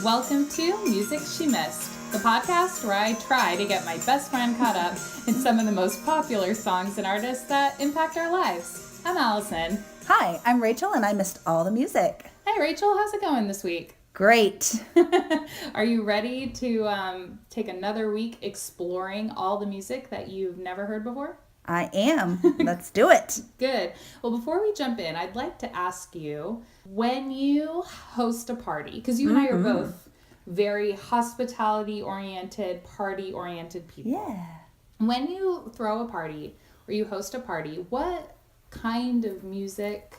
Welcome to Music She Missed, the podcast where I try to get my best friend caught up in some of the most popular songs and artists that impact our lives. I'm Allison. Hi, I'm Rachel, and I missed all the music. Hey Rachel, how's it going this week? Great. Are you ready to take another week exploring all the music that you've never heard before? I am. Let's do it. Good. Well, before we jump in, I'd like to ask you, when you host a party, because you and I are both very hospitality-oriented, party-oriented people. Yeah. When you throw a party or you host a party, what kind of music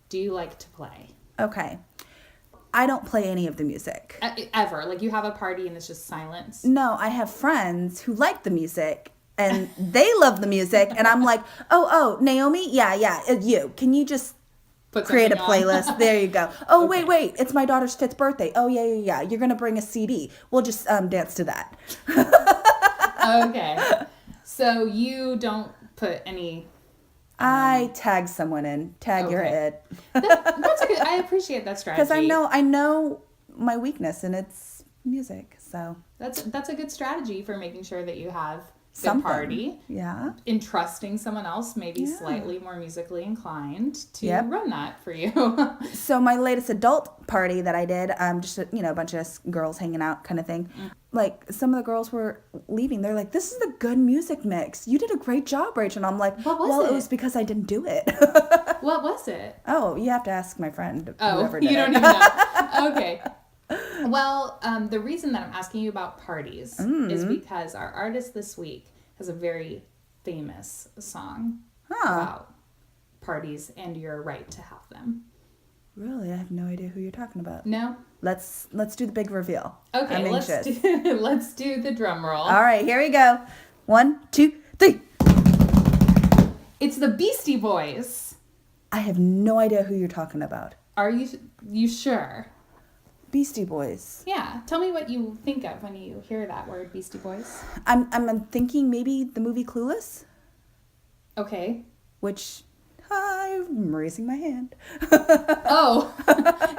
do you like to play? Okay. I don't play any of the music. Ever? Like you have a party and it's just silence? No, I have friends who like the music. And they love the music, and I'm like, oh, Naomi, yeah, you. Can you just create a playlist? There you go. Oh, okay. wait, it's my daughter's 5th birthday. Oh, yeah. You're gonna bring a CD. We'll just dance to that. Okay. So you don't put any. I tag someone in. You're it. That's good. I appreciate that strategy. Because I know my weakness, and it's music. So that's a good strategy for making sure that you have something. Party. Yeah. Entrusting someone else, maybe slightly more musically inclined, to run that for you. So my latest adult party that I did, just a bunch of girls hanging out kind of thing. Like some of the girls were leaving. They're like, "This is a good music mix. You did a great job, Rachel." And I'm like, it was because I didn't do it." What was it? Oh, you have to ask my friend. Oh, you don't even know. Okay. Well, the reason that I'm asking you about parties is because our artist this week has a very famous song about parties and your right to have them. Really? I have no idea who you're talking about. No? Let's do the big reveal. Okay, I'm anxious. let's do the drum roll. All right, here we go. 1, 2, 3. It's the Beastie Boys. I have no idea who you're talking about. Are you sure? Beastie Boys. Yeah. Tell me what you think of when you hear that word, Beastie Boys. I'm thinking maybe the movie Clueless. Okay. Which I'm raising my hand. Oh,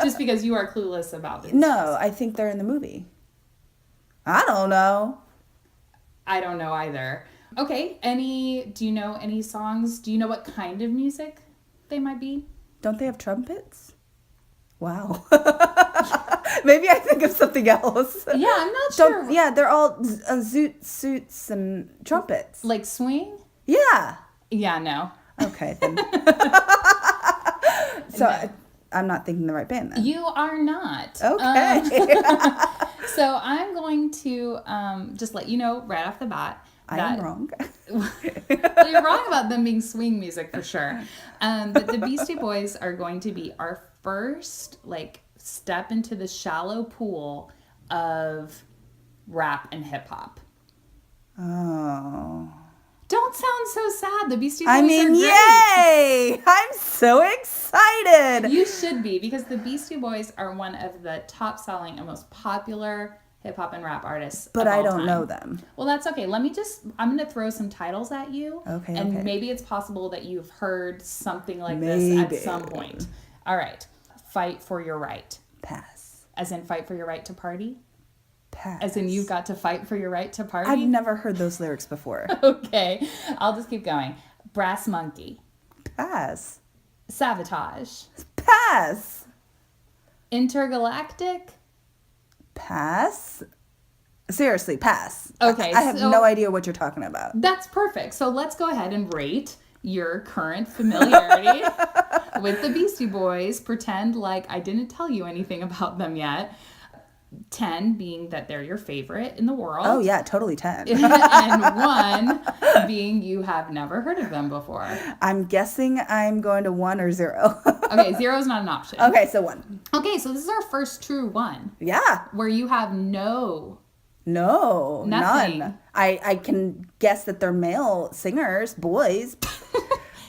just because you are clueless about this. No, I think they're in the movie. I don't know. I don't know either. Okay. Do you know any songs? Do you know what kind of music they might be? Don't they have trumpets? Wow. Maybe I think of something else. Yeah, I'm not sure. Yeah, they're all zoot suits and trumpets. Like swing? Yeah. Yeah, no. Okay, then. So I'm not thinking the right band then. You are not. Okay. So I'm going to just let you know right off the bat. I am wrong. You're wrong about them being swing music for sure. But the Beastie Boys are going to be our first step into the shallow pool of rap and hip hop. Oh. Don't sound so sad. The Beastie Boys are great. Yay! I'm so excited. You should be, because the Beastie Boys are one of the top selling and most popular hip hop and rap artists. But I don't time. know them. Well, that's okay. I'm going to throw some titles at you. Okay. And maybe it's possible that you've heard something like this at some point. All right. Fight for your right. Pass. As in fight for your right to party? Pass. As in you've got to fight for your right to party? I've never heard those lyrics before. Okay. I'll just keep going. Brass Monkey. Pass. Sabotage. Pass. Intergalactic. Pass. Seriously, pass. Okay. I have no idea what you're talking about. That's perfect. So let's go ahead and rate your current familiarity with the Beastie Boys. Pretend like I didn't tell you anything about them yet. 10 being that they're your favorite in the world. Oh, yeah, totally 10. And 1 being you have never heard of them before. I'm guessing I'm going to 1 or 0. Okay, 0 is not an option. Okay, so 1. Okay, so this is our first true one. Yeah. Where you have nothing. None. I can guess that they're male singers, boys.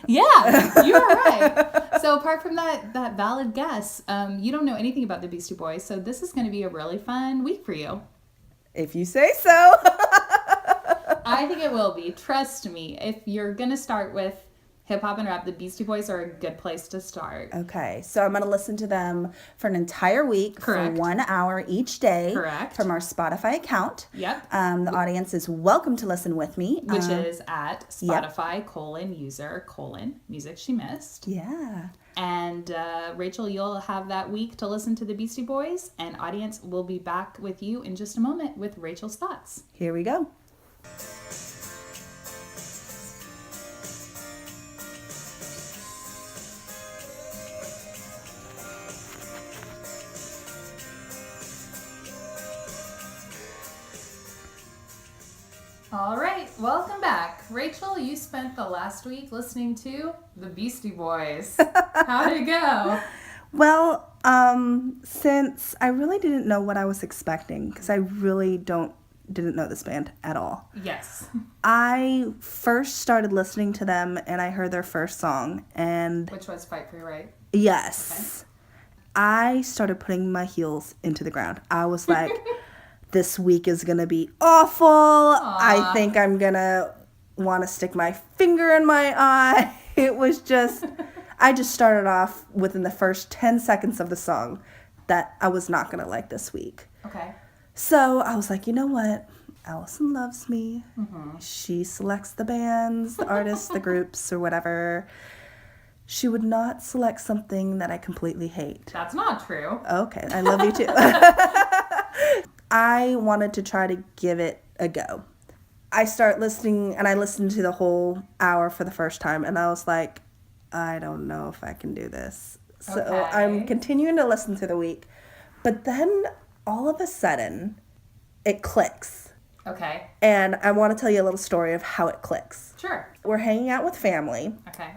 Yeah, you are right. So apart from that valid guess, you don't know anything about the Beastie Boys, so this is going to be a really fun week for you. If you say so. I think it will be. Trust me. If you're going to start with Hip hop and rap, the Beastie Boys are a good place to start. Okay, so I'm going to listen to them for an entire week. Correct. For 1 hour each day. Correct. From our Spotify account. Yep. The audience is welcome to listen with me. Which is at Spotify:/user:/music she missed. Yeah. And Rachel, you'll have that week to listen to the Beastie Boys, and audience will be back with you in just a moment with Rachel's thoughts. Here we go. All right, welcome back. Rachel, you spent the last week listening to the Beastie Boys. How'd it go? Well, since I really didn't know what I was expecting, because I really didn't know this band at all. Yes. I first started listening to them and I heard their first song, and which was Fight for Your Right? Yes. Okay. I started putting my heels into the ground. I was like, this week is going to be awful. Aww. I think I'm going to want to stick my finger in my eye. It was just, I just started off within the first 10 seconds of the song that I was not going to like this week. Okay. So I was like, you know what? Allison loves me. Mm-hmm. She selects the bands, the artists, the groups, or whatever. She would not select something that I completely hate. That's not true. Okay, I love you too. I wanted to try to give it a go. I start listening, and I listened to the whole hour for the first time, and I was like, I don't know if I can do this. So okay. I'm continuing to listen through the week. But then, all of a sudden, it clicks. Okay. And I want to tell you a little story of how it clicks. Sure. We're hanging out with family. Okay.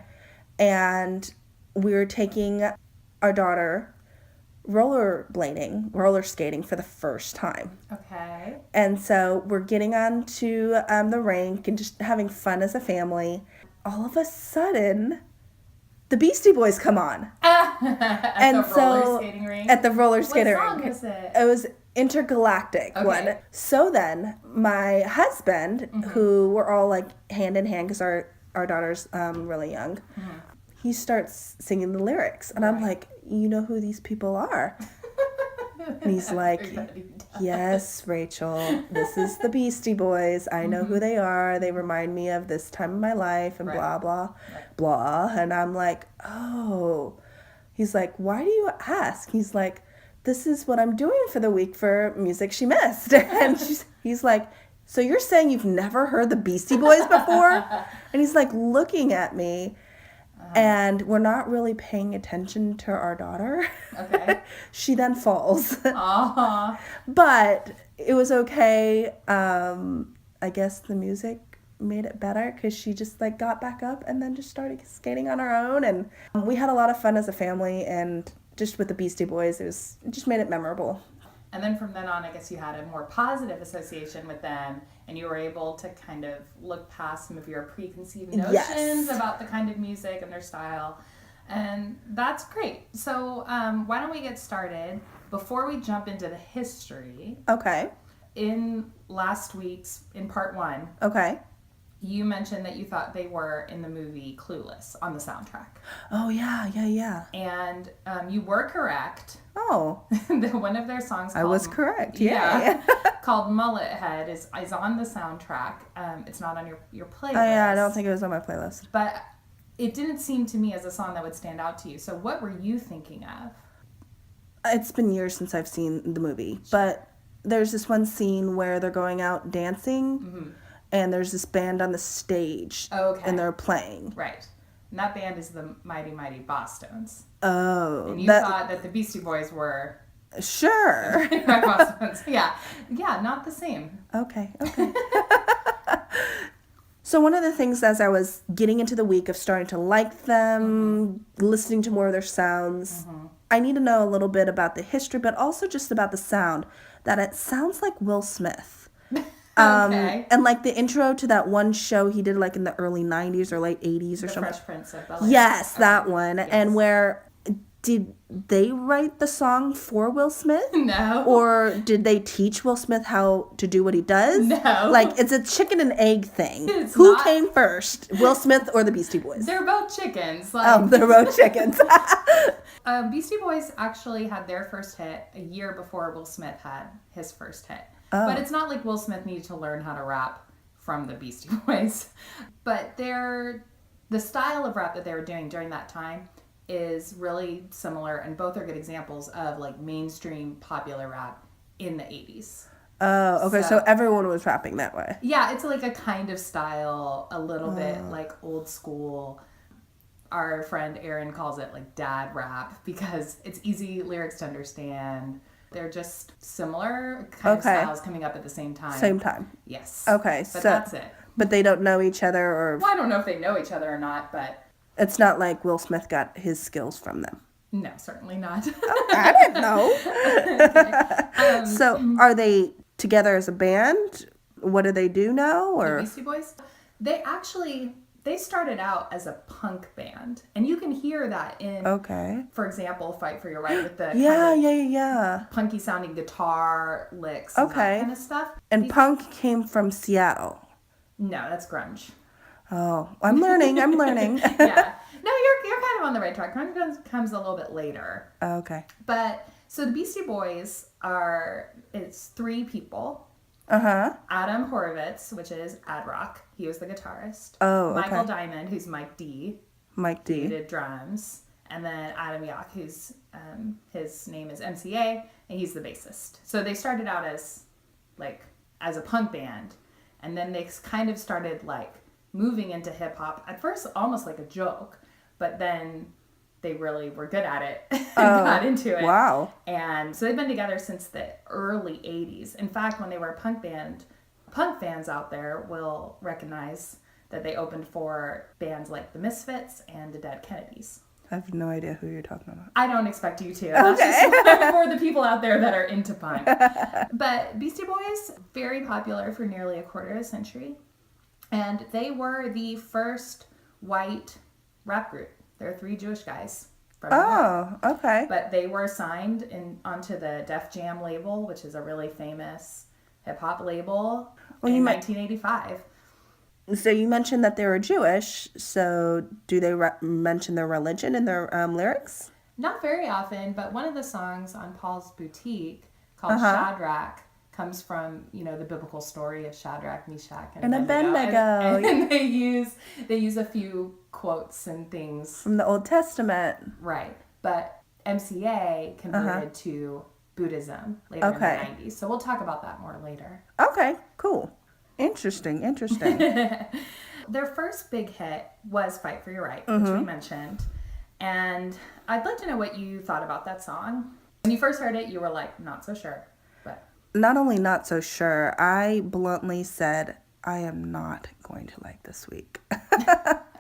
And we were taking our daughter roller skating for the first time. Okay. And so we're getting onto the rink and just having fun as a family. All of a sudden, the Beastie Boys come on. At the roller skating rink? At the roller skating rink. What song was it? It was Intergalactic one. So then, my husband, mm-hmm. who we're all like hand in hand because our daughter's really young, mm-hmm. he starts singing the lyrics. And I'm like, you know who these people are? And he's like, yes, Rachel, this is the Beastie Boys. I know mm-hmm. who they are. They remind me of this time of my life and blah, blah, blah. And I'm like, oh. He's like, why do you ask? He's like, this is what I'm doing for the week for Music She Missed. And he's like, so you're saying you've never heard the Beastie Boys before? And he's like looking at me. And we're not really paying attention to our daughter. Okay. She then falls. Aww. But it was okay. I guess the music made it better because she just like got back up and then just started skating on her own. And we had a lot of fun as a family, and just with the Beastie Boys, it just made it memorable. And then from then on, I guess you had a more positive association with them, and you were able to kind of look past some of your preconceived notions about the kind of music and their style. And that's great. So why don't we get started? Before we jump into the history. Okay. In last week's, in part 1. Okay. You mentioned that you thought they were in the movie Clueless on the soundtrack. Oh, yeah. And you were correct. Oh. One of their songs I was correct, yeah. Called Mullet Head is on the soundtrack. It's not on your playlist. Oh, yeah, I don't think it was on my playlist. But it didn't seem to me as a song that would stand out to you. So what were you thinking of? It's been years since I've seen the movie. But there's this one scene where they're going out dancing. Mm-hmm. And there's this band on the stage. Okay. And they're playing. Right. And that band is the Mighty Mighty Bosstones. Oh. And you thought that the Beastie Boys were... Sure. Bosstones. Yeah, not the same. Okay. So one of the things as I was getting into the week of starting to like them, mm-hmm. listening to more of their sounds, mm-hmm. I need to know a little bit about the history, but also just about the sound, that it sounds like Will Smith. Okay. And like the intro to that one show he did like in the early 90s or late 80s or something. The Fresh Prince of Bel-Air. Yes, that one. Yes. And where Did they write the song for Will Smith? No. Or did they teach Will Smith how to do what he does? No. Like, it's a chicken and egg thing. It's Who not. came first, Will Smith or the Beastie Boys? They're both chickens. Like, They're both chickens. Beastie Boys actually had their first hit a year before Will Smith had his first hit. Oh. But it's not like Will Smith needed to learn how to rap from the Beastie Boys. But the style of rap that they were doing during that time is really similar, and both are good examples of like mainstream popular rap in the 80s. Oh, okay. So everyone was rapping that way. Yeah, it's like a kind of style, a little bit like old school. Our friend Aaron calls it like dad rap because it's easy lyrics to understand. They're just similar kind of styles coming up at the same time. Same time. Yes. Okay, but that's it. But they don't know each other, or... Well, I don't know if they know each other or not, but... It's not like Will Smith got his skills from them. No, certainly not. I didn't know. So, are they together as a band? What do they do now? Or? The Beastie Boys? They started out as a punk band. And you can hear that in, for example, Fight for Your Right with the punky sounding guitar licks and that kind of stuff. And punk came from Seattle. No, that's grunge. Oh, I'm learning. Yeah. No, you're kind of on the right track. Grunge comes a little bit later. Okay. But, so the Beastie Boys it's 3 people. Adam Horovitz, which is Ad Rock. He was the guitarist. Oh, okay. Michael Diamond, who's Mike D. He did drums. And then Adam Yauch, who's, his name is MCA, and he's the bassist. So they started out as a punk band. And then they kind of started moving into hip hop. At first, almost like a joke, but then they really were good at it and got into it. Wow. And so they've been together since the early 80s. In fact, when they were a punk band, punk fans out there will recognize that they opened for bands like the Misfits and the Dead Kennedys. I have no idea who you're talking about. I don't expect you to. That's just for the people out there that are into punk. But Beastie Boys, very popular for nearly a quarter of a century. And they were the first white rap group. There are 3 Jewish guys from New York. Okay. But they were signed onto the Def Jam label, which is a really famous hip-hop label, in 1985. So you mentioned that they were Jewish. So do they mention their religion in their lyrics? Not very often, but one of the songs on Paul's Boutique called Shadrach comes from, the biblical story of Shadrach, Meshach, and Abednego. And they use a few quotes and things from the Old Testament. Right. But MCA converted to Buddhism later in the 90s. So we'll talk about that more later. Okay, cool. Interesting. Their first big hit was Fight for Your Right, which we mentioned. And I'd like to know what you thought about that song. When you first heard it, you were like, not so sure. But not only not so sure, I bluntly said, I am not going to like this week.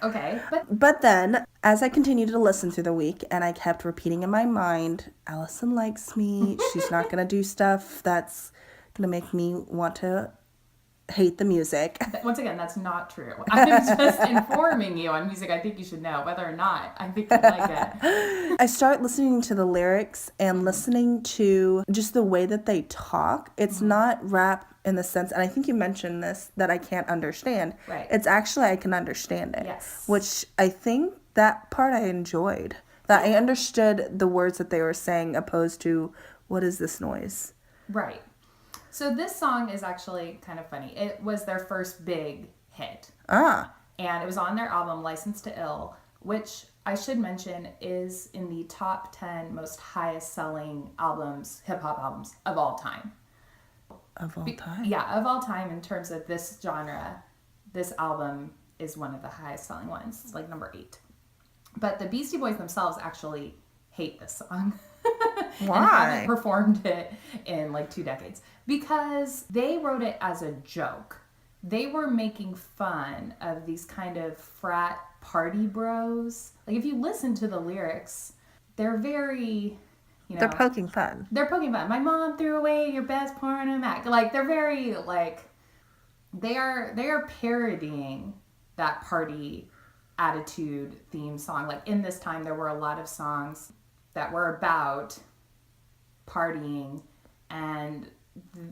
Okay. But then, as I continued to listen through the week, and I kept repeating in my mind, Allison likes me. She's not going to do stuff that's going to make me want to hate the music. Once again, that's not true. I'm just informing you on music I think you should know. Whether or not I think you like it. I start listening to the lyrics and listening to just the way that they talk. It's not rap in the sense, and I think you mentioned this, that I can't understand. Right. It's actually I can understand it. Yes. Which I think that part I enjoyed. That I understood the words that they were saying opposed to, what is this noise? Right. So this song is actually kind of funny. It was their first big hit. And it was on their album License to Ill, which I should mention is in the top 10 most highest selling albums, hip hop albums of all time. Of all time? Yeah, of all time in terms of this genre. This album is one of the highest selling ones. It's like number 8. But the Beastie Boys themselves actually hate this song. Why? And haven't performed it in 2 decades. Because they wrote it as a joke. They were making fun of these kind of frat party bros. If you listen to the lyrics, they're very, they're poking fun. They're poking fun. My mom threw away your best porno Mac. They're very, they are parodying that party attitude theme song. In this time, there were a lot of songs that were about partying,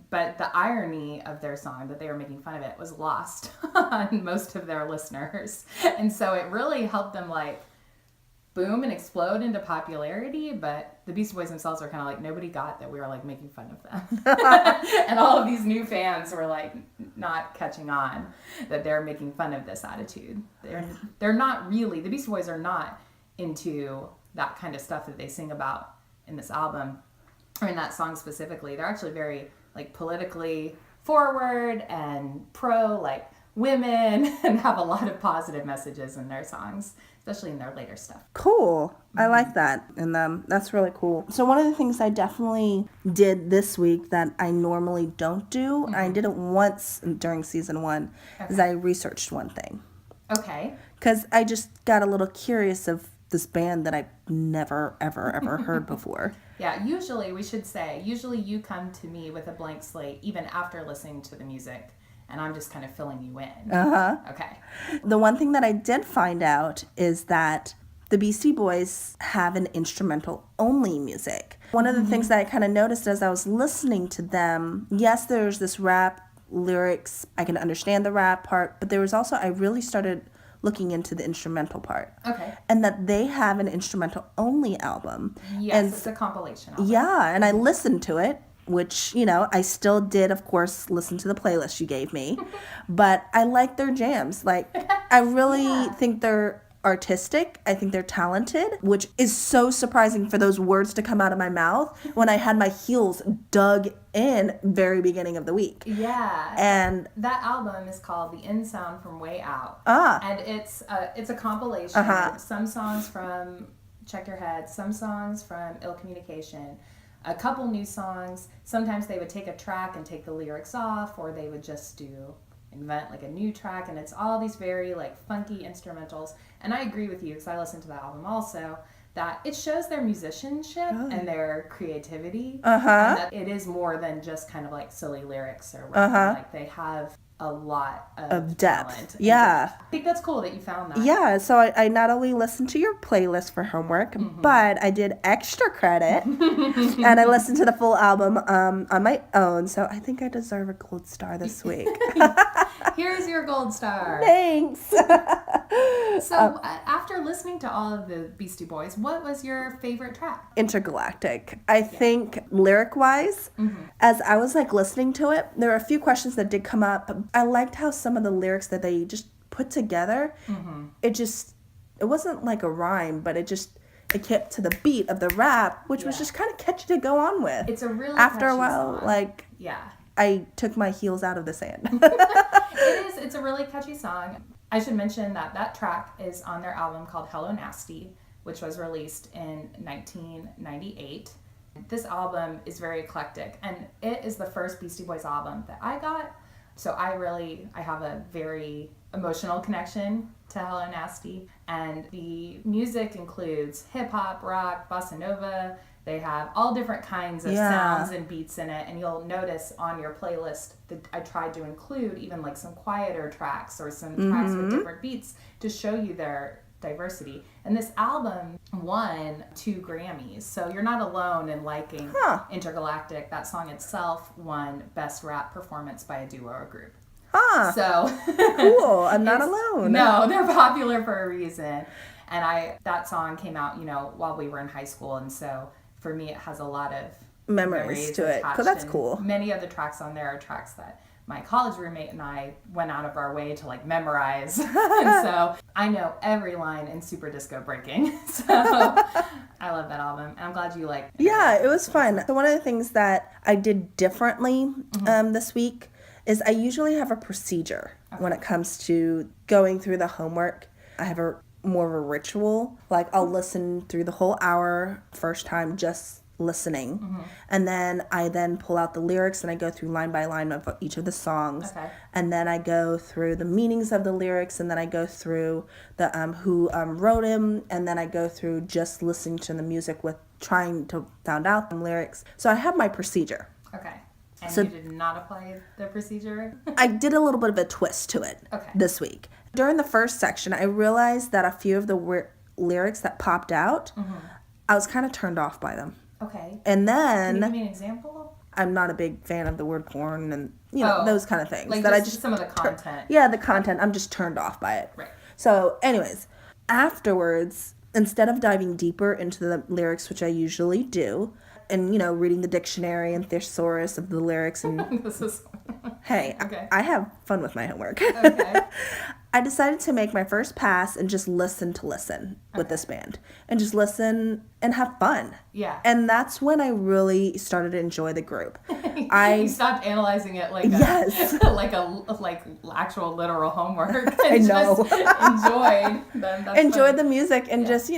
but the irony of their song, that they were making fun of it, was lost on most of their listeners. And so it really helped them like boom and explode into popularity, but the Beastie Boys themselves were kind of like, nobody got that we were like making fun of them. And all of these new fans were like not catching on that they're making fun of this attitude. They're not really, the Beastie Boys are not into that kind of stuff that they sing about in this album, or in that song specifically. They're actually very like politically forward and pro like women, and have a lot of positive messages in their songs, especially in their later stuff. Cool. I like that. And that's really cool. So one of the things I definitely did this week that I normally don't do, I did it once during season 1, is I researched one thing. Okay. Because I just got a little curious of this band that I've never, ever, ever heard before. Yeah, usually you come to me with a blank slate even after listening to the music, and I'm just kind of filling you in. Uh-huh. Okay. The one thing that I did find out is that the Beastie Boys have an instrumental only music. One of the things that I kind of noticed as I was listening to them, yes, there's this rap lyrics. I can understand the rap part, but there was also, I really started looking into the instrumental part. Okay. And that they have an instrumental only album. Yes, and it's a compilation album. Yeah, and I listened to it, which, you know, I still did, of course, listen to the playlist you gave me. But I like their jams. Like, I really think they're artistic. I think they're talented, which is so surprising for those words to come out of my mouth when I had my heels dug in very beginning of the week. Yeah. And that album is called The In Sound from Way Out. And it's a compilation. Some songs from Check Your Head, some songs from Ill Communication, a couple new songs. Sometimes they would take a track and take the lyrics off, or they would just invent like a new track, and it's all these very like funky instrumentals. And I agree with you, because I listened to that album also, that it shows their musicianship and their creativity, and that it is more than just kind of like silly lyrics or whatever. Like they have a lot of depth. Yeah. I think that's cool that you found that. Yeah, so I not only listened to your playlist for homework, but I did extra credit, and I listened to the full album on my own, so I think I deserve a gold star this week. Here's your gold star. Thanks. So after listening to all of the Beastie Boys, what was your favorite track? Intergalactic. I think lyric-wise, as I was like listening to it, there were a few questions that did come up. I liked how some of the lyrics that they just put together, it wasn't like a rhyme, but it kept to the beat of the rap, which was just kind of catchy to go on with. It's a really After a while, song. like, I took my heels out of the sand. It's a really catchy song. I should mention that track is on their album called Hello Nasty, which was released in 1998. This album is very eclectic, and it is the first Beastie Boys album that I got. So I have a very emotional connection to Hello Nasty. And the music includes hip hop, rock, bossa nova. They have all different kinds of sounds and beats in it. And you'll notice on your playlist that I tried to include even like some quieter tracks or some tracks with different beats to show you their diversity. And this album won 2 Grammys. So you're not alone in liking Intergalactic. That song itself won Best Rap Performance by a Duo or Group. So cool. I'm not alone. No, they're popular for a reason. And that song came out, while we were in high school, and so for me it has a lot of memories to it. So that's cool. Many of the tracks on there are tracks that my college roommate and I went out of our way to like memorize. And so I know every line in Super Disco Breaking. So I love that album. And I'm glad you liked it. Yeah, it was fun. So one of the things that I did differently this week is I usually have a procedure when it comes to going through the homework. I have more of a ritual. Like I'll listen through the whole hour first time, just listening, and then I pull out the lyrics and I go through line by line of each of the songs, and then I go through the meanings of the lyrics, and then I go through the who wrote him, and then I go through just listening to the music with trying to find out the lyrics. So I have my procedure. And so, you did not apply the procedure? I did a little bit of a twist to it this week. During the first section, I realized that a few of the lyrics that popped out, I was kind of turned off by them. Okay. And then... Can you give me an example? I'm not a big fan of the word porn and, those kind of things. Like that just some of the content. The content. I'm just turned off by it. Right. So, anyways, afterwards, instead of diving deeper into the lyrics, which I usually do, and, reading the dictionary and thesaurus of the lyrics and... This is... Hey, okay. I have fun with my homework. Okay. I decided to make my first pass and just listen with this band. And just listen and have fun. Yeah. And that's when I really started to enjoy the group. You stopped analyzing it like like actual literal homework. I know. Just enjoyed them. That's enjoyed funny. the music and just,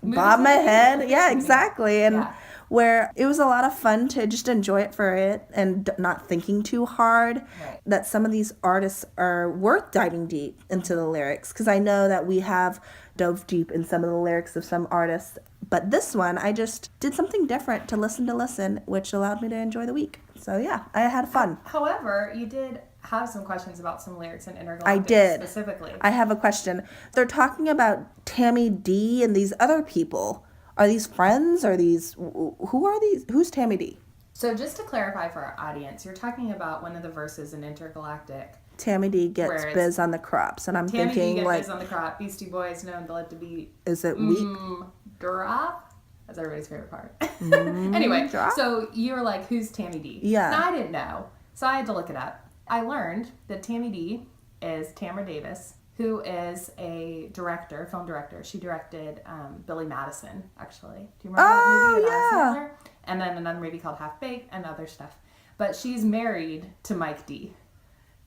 bob my head. Yeah, exactly. And where it was a lot of fun to just enjoy it for it and not thinking too hard. Right. That some of these artists are worth diving deep into the lyrics, because I know that we have dove deep in some of the lyrics of some artists, but this one I just did something different to listen, which allowed me to enjoy the week. So yeah, I had fun. However, you did have some questions about some lyrics in Intergalactic. I did. Specifically. I have a question. They're talking about Tammy D and these other people. Are these friends? Who are these? Who's Tammy D? So just to clarify for our audience, you're talking about one of the verses in Intergalactic. Tammy D gets biz on the crops, and I'm Tammy thinking D gets biz on the crop. Beastie Boys known to let the beat. Is it weak? Drop. That's everybody's favorite part. Anyway, drop? So you were like, "Who's Tammy D?" Yeah. Now, I didn't know, so I had to look it up. I learned that Tammy D is Tamra Davis, who is a film director. She directed Billy Madison, actually. Do you remember that movie? Yeah. And then another movie called Half Baked and other stuff. But she's married to Mike D.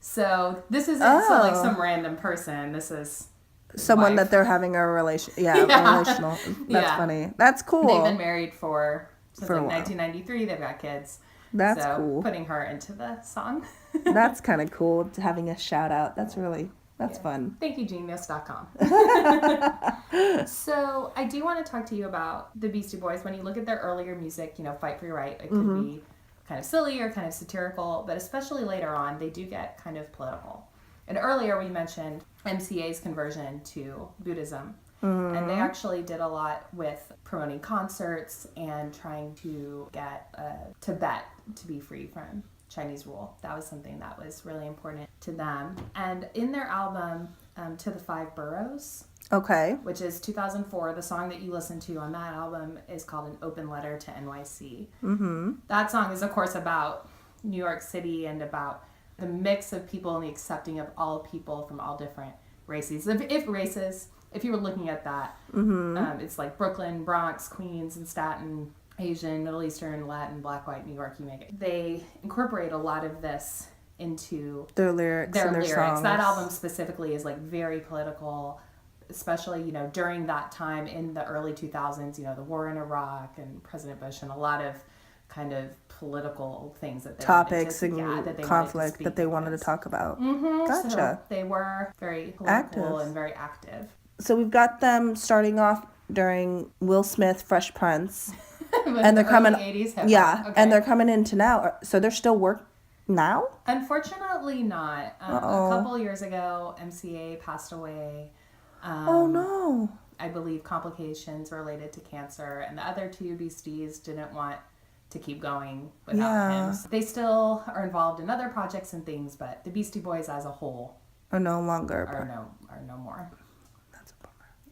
So this isn't like some random person. This is someone wife. that they're having a relation. Relational. That's funny. That's cool. They've been married since 1993. They've got kids. That's cool. Putting her into the song. That's kind of cool, having a shout out. That's fun. Thank you, genius.com. So I do want to talk to you about the Beastie Boys. When you look at their earlier music, Fight for Your Right, it could be kind of silly or kind of satirical, but especially later on, they do get kind of political. And earlier we mentioned MCA's conversion to Buddhism. And they actually did a lot with promoting concerts and trying to get Tibet to be free from Chinese rule. That was something that was really important to them. And in their album, To the Five Boroughs, okay, which is 2004, the song that you listen to on that album is called An Open Letter to NYC. That song is, of course, about New York City and about the mix of people and the accepting of all people from all different races. If you were looking at that, it's like Brooklyn, Bronx, Queens, and Staten, Asian, Middle Eastern, Latin, Black, White, New York, you make it. They incorporate a lot of this into their lyrics and their songs. That album specifically is like very political, especially, during that time in the early 2000s, the war in Iraq and President Bush and a lot of kind of political things that they topics and conflict that they wanted to talk about. Gotcha. So they were very political and very active. So we've got them starting off during Will Smith, Fresh Prince, and they're coming 80s hip-hop. okay. And they're coming into now. So they're still now? Unfortunately, not. A couple years ago, MCA passed away. Oh no! I believe complications related to cancer, and the other two Beasties didn't want to keep going without him. So they still are involved in other projects and things, but the Beastie Boys as a whole are no longer are no more.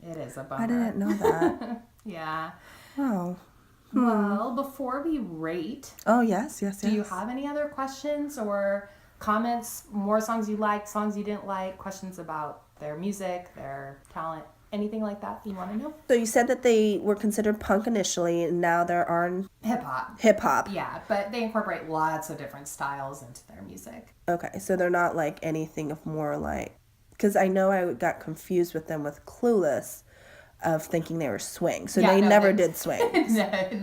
It is a bummer. I didn't know that. Yeah. Oh. Well, before we rate... Oh, yes. Do you have any other questions or comments? More songs you liked, songs you didn't like, questions about their music, their talent, anything like that you want to know? So you said that they were considered punk initially, and now they're on... Hip-hop. Yeah, but they incorporate lots of different styles into their music. Okay, so they're not like anything of more like... Because I know I got confused with them with Clueless of thinking they were swing. So they never did swing.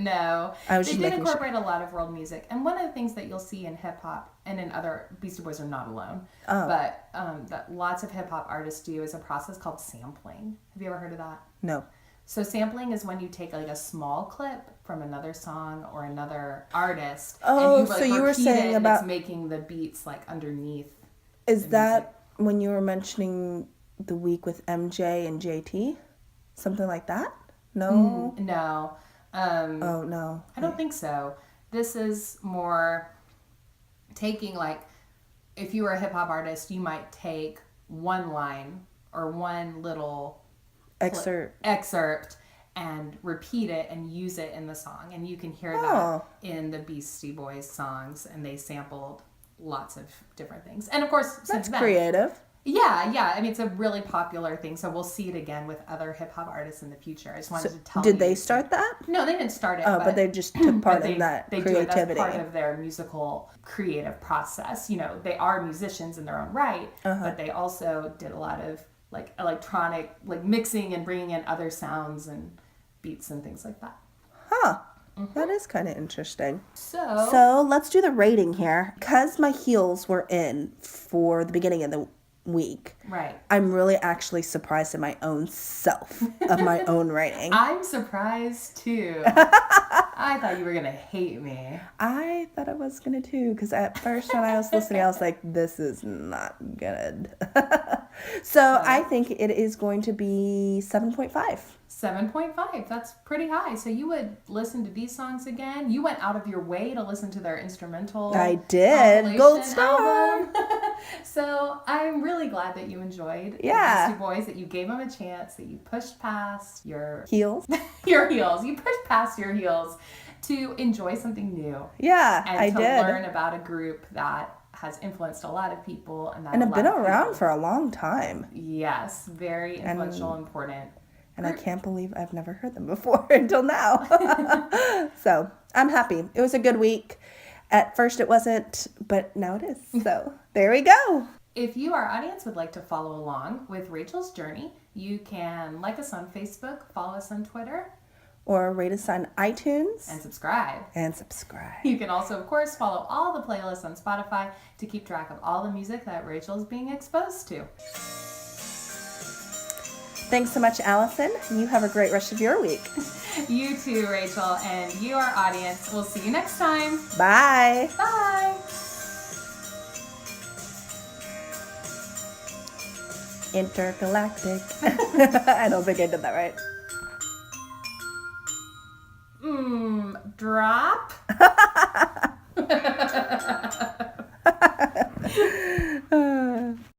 No. I was they just did incorporate a lot of world music. And one of the things that you'll see in hip-hop and in other... Beastie Boys are not alone. But that lots of hip-hop artists do is a process called sampling. Have you ever heard of that? No. So sampling is when you take like a small clip from another song or another artist. Oh, and so you were saying about... it's making the beats like underneath. Is that... When you were mentioning the week with MJ and JT? Something like that? No? No. Oh, no. I don't think so. This is more taking, like, if you were a hip hop artist, you might take one line or one little excerpt and repeat it and use it in the song. And you can hear that in the Beastie Boys songs, and they sampled lots of different things. And of course, that's creative. Yeah. I mean, it's a really popular thing, so we'll see it again with other hip hop artists in the future. I just wanted to tell you. Did they start that? No, they didn't start it. Oh, but they just took part in that creativity. They do it as part of their musical creative process. You know, they are musicians in their own right, but they also did a lot of like electronic, like mixing and bringing in other sounds and beats and things like that. Huh. That is kind of interesting. So let's do the rating here. Because my heels were in for the beginning of the week. Right. I'm really actually surprised at my own self of my own rating. I'm surprised too. I thought you were going to hate me. I thought I was going to too, because at first when I was listening, I was like, this is not good. So I think it is going to be 7.5. 7.5. That's pretty high. So you would listen to these songs again? You went out of your way to listen to their instrumental. I did. Gold star. So I'm really glad that you enjoyed the Beastie Boys, that you gave them a chance, that you pushed past your heels. Your heels. You pushed past your heels to enjoy something new. Yeah, I did. And to learn about a group that has influenced a lot of people. And have been around for a long time. Yes. Very influential, important. And I can't believe I've never heard them before until now. So I'm happy. It was a good week. At first it wasn't, but now it is. So there we go. If you, our audience, would like to follow along with Rachel's journey, you can like us on Facebook, follow us on Twitter. Or rate us on iTunes. And subscribe. You can also, of course, follow all the playlists on Spotify to keep track of all the music that Rachel's being exposed to. Thanks so much, Allison. You have a great rest of your week. You too, Rachel. And you, our audience. We'll see you next time. Bye. Bye. Intergalactic. I don't think I did that right. Dry.